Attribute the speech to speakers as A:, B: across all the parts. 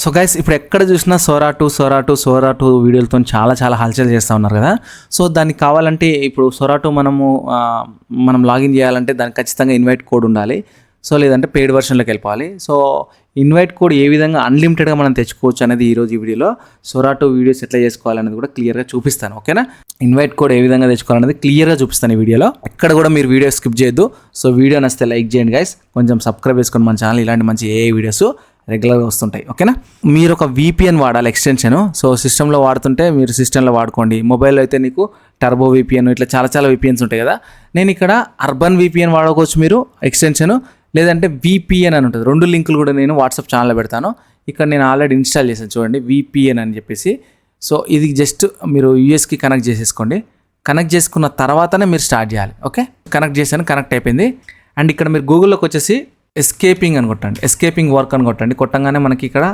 A: So guys ఇప్పుడు ఎక్కడ చూసినా సోరా 2 వీడియోలతో చాలా హల్చల్ చేస్తూ ఉన్నారు కదా. సో దానికి కావాలంటే ఇప్పుడు సోరా 2 మనం లాగిన్ చేయాలంటే దానికి ఖచ్చితంగా ఇన్వైట్ కోడ్ ఉండాలి. సో లేదంటే పెయిడ్ వర్షన్లోకి వెళ్ళిపోవాలి. సో ఇన్వైట్ కోడ్ ఏ విధంగా అన్లిమిటెడ్గా మనం తెచ్చుకోవచ్చు అనేది ఈరోజు ఈ వీడియోలో సోరా 2 వీడియోస్ ఎట్లా చేసుకోవాలనేది కూడా క్లియర్గా చూపిస్తాను. ఓకేనా, ఇన్వైట్ కోడ్ ఏ విధంగా తెచ్చుకోవాలనేది క్లియర్గా చూపిస్తాను ఈ వీడియోలో. ఎక్కడ కూడా మీరు వీడియో స్కిప్ చేయొద్దు. సో వీడియో నచ్చితే లైక్ చేయండి గైస్, కొంచెం సబ్స్క్రైబ్ చేసుకొని మన ఛానల్ ఇలాంటి మంచి ఏ వీడియోస్ రెగ్యులర్గా వస్తుంటాయి. ఓకేనా, మీరు ఒక VPN వాడాలి ఎక్స్టెన్షన్. సో సిస్టంలో వాడుతుంటే మీరు సిస్టంలో వాడుకోండి. మొబైల్లో అయితే నీకు టర్బో VPN ఇట్లా చాలా VPNs ఉంటాయి కదా. నేను ఇక్కడ అర్బన్ VPN వాడుకోవచ్చు మీరు ఎక్స్టెన్షన్, లేదంటే VPN అని ఉంటుంది. 2 లింకులు కూడా నేను వాట్సాప్ ఛానల్లో పెడతాను. ఇక్కడ నేను ఆల్రెడీ ఇన్స్టాల్ చేశాను చూడండి, VPN అని చెప్పేసి. సో ఇది జస్ట్ మీరు యూఎస్కి కనెక్ట్ చేసేసుకోండి. కనెక్ట్ చేసుకున్న తర్వాతనే మీరు స్టార్ట్ చేయాలి. ఓకే, కనెక్ట్ చేశాను, కనెక్ట్ అయిపోయింది. అండ్ ఇక్కడ మీరు గూగుల్లోకి వచ్చేసి ఎస్కేపింగ్ అని కొట్టండి, ఎస్కేపింగ్ వర్క్ అని కొట్టండి. కొట్టంగానే మనకి ఇక్కడ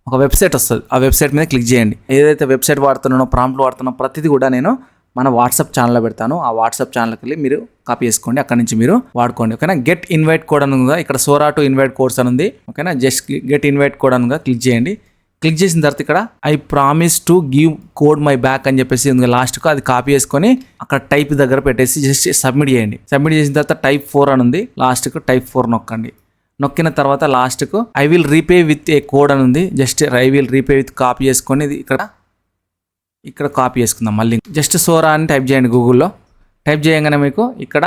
A: ఒక వెబ్సైట్ వస్తుంది. ఆ వెబ్సైట్ మీద క్లిక్ చేయండి. ఏదైతే వెబ్సైట్ వాడుతున్నానో, ప్రాంప్ట్ వాడుతున్నా ప్రతిదీ కూడా నేను మన వాట్సాప్ ఛానల్లో పెడతాను. ఆ వాట్సాప్ ఛానల్కి వెళ్ళి మీరు కాపీ చేసుకోండి, అక్కడ నుంచి మీరు వాడుకోండి. ఓకేనా, గెట్ ఇన్వైట్ కోడ్ అని ఉందా, ఇక్కడ సోరా 2 ఇన్వైట్ కోడ్స్ అని ఉంది. ఓకేనా, జస్ట్ గెట్ ఇన్వైట్ కోడ్ అని క్లిక్ చేయండి. క్లిక్ చేసిన తర్వాత ఇక్కడ I promise to give code my back అని చెప్పేసి ఉంది లాస్ట్కు, అది కాపీ చేసుకొని అక్కడ టైప్ దగ్గర పెట్టేసి జస్ట్ సబ్మిట్ చేయండి. సబ్మిట్ చేసిన తర్వాత టైప్ 4 అని ఉంది, లాస్ట్కు టైప్ 4 నొక్కండి. నొక్కిన తర్వాత లాస్ట్కు I will repay with a code అని ఉంది. Just I will repay with copy చేసుకొని ఇది ఇక్కడ కాపీ చేసుకుందాం. మళ్ళీ జస్ట్ సోరా అని టైప్ చేయండి గూగుల్లో. టైప్ చేయగానే మీకు ఇక్కడ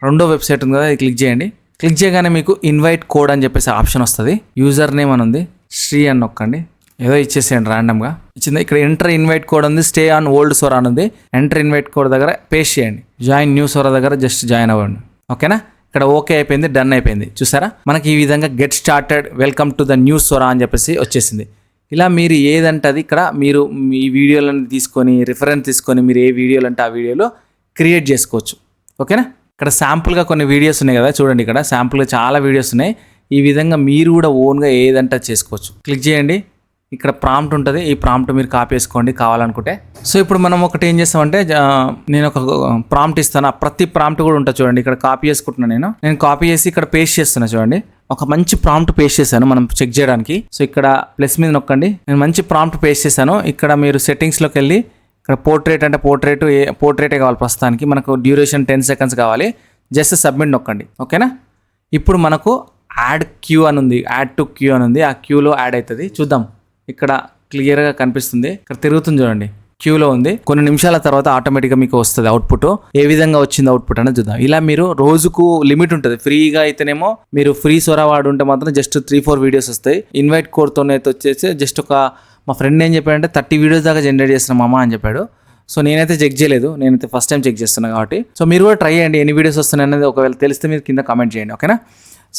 A: రెండో వెబ్సైట్ ఉంది కదా, అది క్లిక్ చేయండి. క్లిక్ చేయగానే మీకు ఇన్వైట్ కోడ్ అని చెప్పేసి ఆప్షన్ వస్తుంది. యూజర్ నేమ్ అని ఉంది, శ్రీ అని నొక్కండి. ఏదో ఇచ్చేసేయండి ర్యాండమ్గా. ఇచ్చింది ఇక్కడ ఎంటర్ ఇన్వైట్ కోడ్ ఉంది, స్టే ఆన్ ఓల్డ్ సోరా అని ఉంది. ఎంటర్ ఇన్వైట్ కోడ్ దగ్గర పేస్ట్ చేయండి. జాయిన్ న్యూ సోరా దగ్గర జస్ట్ జాయిన్ అవ్వండి. ఓకేనా, ఇక్కడ ఓకే అయిపోయింది, డన్ అయిపోయింది. చూసారా, మనకి ఈ విధంగా get started welcome to the new Sora అని చెప్పేసి వచ్చేసింది. ఇలా మీరు ఏదంటే అది ఇక్కడ మీరు మీ వీడియోలను తీసుకొని రిఫరెన్స్ తీసుకొని మీరు ఏ వీడియోలు అంటే ఆ వీడియోలో క్రియేట్ చేసుకోవచ్చు. ఓకేనా, ఇక్కడ శాంపుల్గా కొన్ని వీడియోస్ ఉన్నాయి కదా, చూడండి ఇక్కడ శాంపుల్గా చాలా వీడియోస్ ఉన్నాయి. ఈ విధంగా మీరు కూడా ఓన్గా ఏదంటే చేసుకోవచ్చు. క్లిక్ చేయండి, ఇక్కడ ప్రాంప్ట్ ఉంటుంది. ఈ ప్రాంప్ట్ మీరు కాపీ చేసుకోండి కావాలనుకుంటే. సో ఇప్పుడు మనం ఒకటి ఏం చేస్తామంటే, నేను ఒక ప్రాంప్ట్ ఇస్తాను. ప్రతి ప్రాంప్ట్ కూడా ఉంటుంది చూడండి, ఇక్కడ కాపీ చేసుకుంటున్నాను. నేను కాపీ చేసి ఇక్కడ పేస్ట్ చేస్తున్నా చూడండి. ఒక మంచి ప్రాంప్ట్ పేస్ట్ చేశాను మనం చెక్ చేయడానికి. సో ఇక్కడ ప్లస్ మీద నొక్కండి. నేను మంచి ప్రాంప్ట్ పేస్ట్ చేశాను. ఇక్కడ మీరు సెట్టింగ్స్లోకి వెళ్ళి ఇక్కడ పోర్ట్రేట్ అంటే పోర్ట్రేటే కావాలి ప్రస్తుతానికి. మనకు డ్యూరేషన్ 10 seconds కావాలి. జస్ట్ సబ్మిట్ నొక్కండి. ఓకేనా, ఇప్పుడు మనకు యాడ్ క్యూ అని ఉంది, యాడ్ టు క్యూ అని ఉంది. ఆ క్యూలో యాడ్ అవుతుంది. చూద్దాం, ఇక్కడ క్లియర్గా కనిపిస్తుంది. ఇక్కడ తిరుగుతుంది చూడండి, క్యూలో ఉంది. కొన్ని నిమిషాల తర్వాత ఆటోమేటిక్గా మీకు వస్తుంది అవుట్పుట్. ఏ విధంగా వచ్చింది అవుట్పుట్ అనేది చూద్దాం. ఇలా మీరు రోజుకు లిమిట్ ఉంటుంది. ఫ్రీగా అయితేనేమో మీరు ఫ్రీ సోరా వాడు ఉంటే మాత్రం జస్ట్ 3-4 వీడియోస్ వస్తాయి. ఇన్వైట్ కోడ్తో అయితే వచ్చేసి జస్ట్ మా ఫ్రెండ్ ఏం చెప్పాడంటే 30 వీడియోస్ దాకా జనరేట్ చేస్తున్నాం మామ అని చెప్పాడు. సో నేనైతే చెక్ చేయలేదు, నేనైతే ఫస్ట్ టైం చెక్ చేస్తున్నాను కాబట్టి. సో మీరు కూడా ట్రై చేయండి, ఎన్ని వీడియోస్ వస్తున్నాయి అనేది ఒకవేళ తెలిస్తే మీరు కింద కామెంట్ చేయండి. ఓకేనా,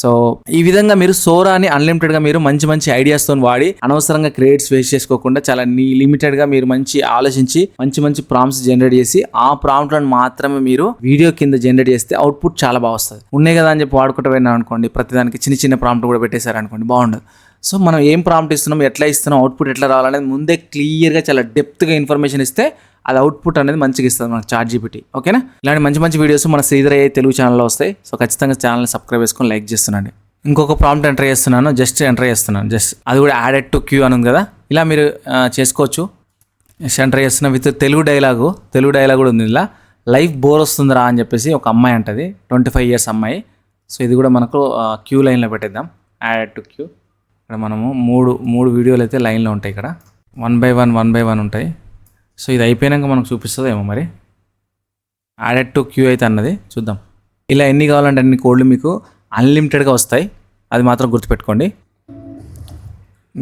A: సో ఈ విధంగా మీరు సోరాని అన్లిమిటెడ్గా మీరు మంచి ఐడియాస్తో వాడి అనవసరంగా క్రెడిట్స్ వేస్ట్ చేసుకోకుండా చాలా లిమిటెడ్గా మీరు మంచి ఆలోచించి మంచి ప్రాంప్ట్స్ జనరేట్ చేసి ఆ ప్రాంప్ట్లను మాత్రమే మీరు వీడియో కింద జనరేట్ చేస్తే అవుట్పుట్ చాలా బాగా వస్తుంది. ఉన్నాయి కదా అని చెప్పి వాడుకుంటూ పోయినా అనుకోండి, ప్రతిదానికి చిన్న ప్రాంప్ట్ కూడా పెట్టేశారనుకోండి, బాగుండదు. సో మనం ఏం ప్రాంప్ట్ ఇస్తున్నాం, ఎట్లా ఇస్తున్నాం, అవుట్పుట్ ఎట్లా రావాలనేది ముందే క్లియర్గా చాలా డెప్త్గా ఇన్ఫర్మేషన్ ఇస్తే అది అవుట్పుట్ అనేది మంచిగా ఇస్తుంది మనకు ChatGPT. ఓకేనా, ఇలాంటి మంచి వీడియోస్ మన శ్రీధర్ AI తెలుగు ఛానల్లో వస్తాయి. సో ఖచ్చితంగా ఛానల్ని సబ్స్క్రైబ్ చేసుకొని లైక్ చేస్తున్నాండి. ఇంకొక ప్రాంప్ట్ ఎంటర్ చేస్తున్నాను, జస్ట్ అది కూడా యాడెడ్ టు క్యూ అని ఉంది కదా, ఇలా మీరు చేసుకోవచ్చు. ఎంటర్ చేస్తున్నా విత్ తెలుగు డైలాగ్ కూడా ఉంది. ఇలా లైఫ్ బోర్ వస్తుందిరా అని చెప్పేసి ఒక అమ్మాయి అంటది, 25 years అమ్మాయి. సో ఇది కూడా మనకు క్యూ లైన్లో పెట్టేద్దాం, యాడెడ్ టు క్యూ. ఇక్కడ మనము మూడు వీడియోలు అయితే లైన్లో ఉంటాయి. ఇక్కడ 1 by 1 ఉంటాయి. సో ఇది అయిపోయాక మనకు చూపిస్తుందేమో మరి. యాడెడ్ టు క్యూ అయితే అన్నది, చూద్దాం. ఇలా ఎన్ని కావాలంటే అన్ని కోడ్లు మీకు అన్లిమిటెడ్గా వస్తాయి, అది మాత్రం గుర్తుపెట్టుకోండి.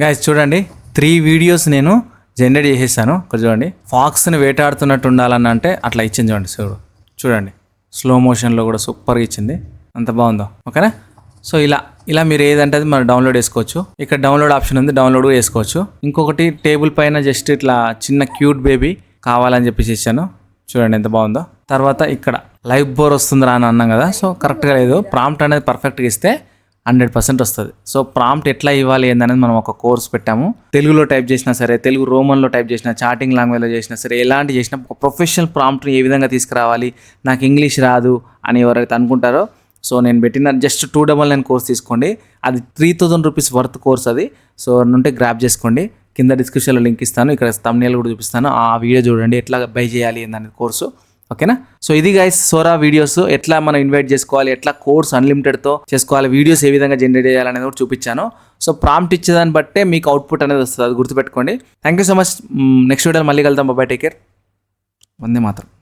A: గైస్ చూడండి, 3 వీడియోస్ నేను జనరేట్ చేసేసాను. ఇక్కడ చూడండి, ఫాక్స్ని వేటాడుతున్నట్టు ఉండాలన్న అంటే అట్లా ఇచ్చింది చూడండి. చూడండి స్లో మోషన్లో కూడా సూపర్గా ఇచ్చింది, అంత బాగుందో. ఓకేనా, సో ఇలా మీరు ఏదంటే అది మనం డౌన్లోడ్ చేసుకోవచ్చు. ఇక్కడ డౌన్లోడ్ ఆప్షన్ ఉంది, డౌన్లోడ్ కూడా చేసుకోవచ్చు. ఇంకొకటి టేబుల్ పైన జస్ట్ ఇట్లా చిన్న క్యూట్ బేబీ కావాలని చెప్పేసి ఇచ్చాను, చూడండి ఎంత బాగుందో. తర్వాత ఇక్కడ లైఫ్ బోర్ వస్తుందిరా అని అన్నాం కదా, సో కరెక్ట్గా లేదు. ప్రాంప్ట్ అనేది పర్ఫెక్ట్గా ఇస్తే 100% వస్తుంది. సో ప్రాంప్ట్ ఎట్లా ఇవ్వాలి ఏందనేది మనం ఒక కోర్స్ పెట్టాము. తెలుగులో టైప్ చేసినా సరే, తెలుగు రోమన్లో టైప్ చేసినా, చాటింగ్ లాంగ్వేజ్లో చేసినా సరే, ఎలాంటి చేసినా ఒక ప్రొఫెషనల్ ప్రాంప్ట్ని ఏ విధంగా తీసుకురావాలి, నాకు ఇంగ్లీష్ రాదు అని ఎవరైతే అనుకుంటారో సో నేను పెట్టిన జస్ట్ 299 కోర్స్ తీసుకోండి. అది 3000 రూపీస్ వర్త్ కోర్స్ అది. సో నుండి గ్రాప్ చేసుకోండి. కింద డిస్క్రిప్షన్లో లింక్ ఇస్తాను, ఇక్కడ thumbnail కూడా చూపిస్తాను. ఆ వీడియో చూడండి ఎట్లా బై చేయాలి ఏందనేది కోర్సు. ఓకేనా? సో ఇది గైస్ సోరా వీడియోస్, ఎట్లా మనం ఇన్వైట్ చేసుకోవాలి, ఎట్లా కోర్స్ అన్లిమిటెడ్తో చేసుకోవాలి, వీడియోస్ ఏ విధంగా జనరేట్ చేయాలనేది కూడా చూపించాను. సో ప్రాంప్ట్ ఇచ్చేదాన్ని బట్టే మీకు అవుట్పుట్ అనేది వస్తుంది, అది గుర్తుపెట్టుకోండి. Thank you so much. Next వీడియోలో మళ్ళీ కలుద్దాం. Bye, take care. వందే మాత్రం.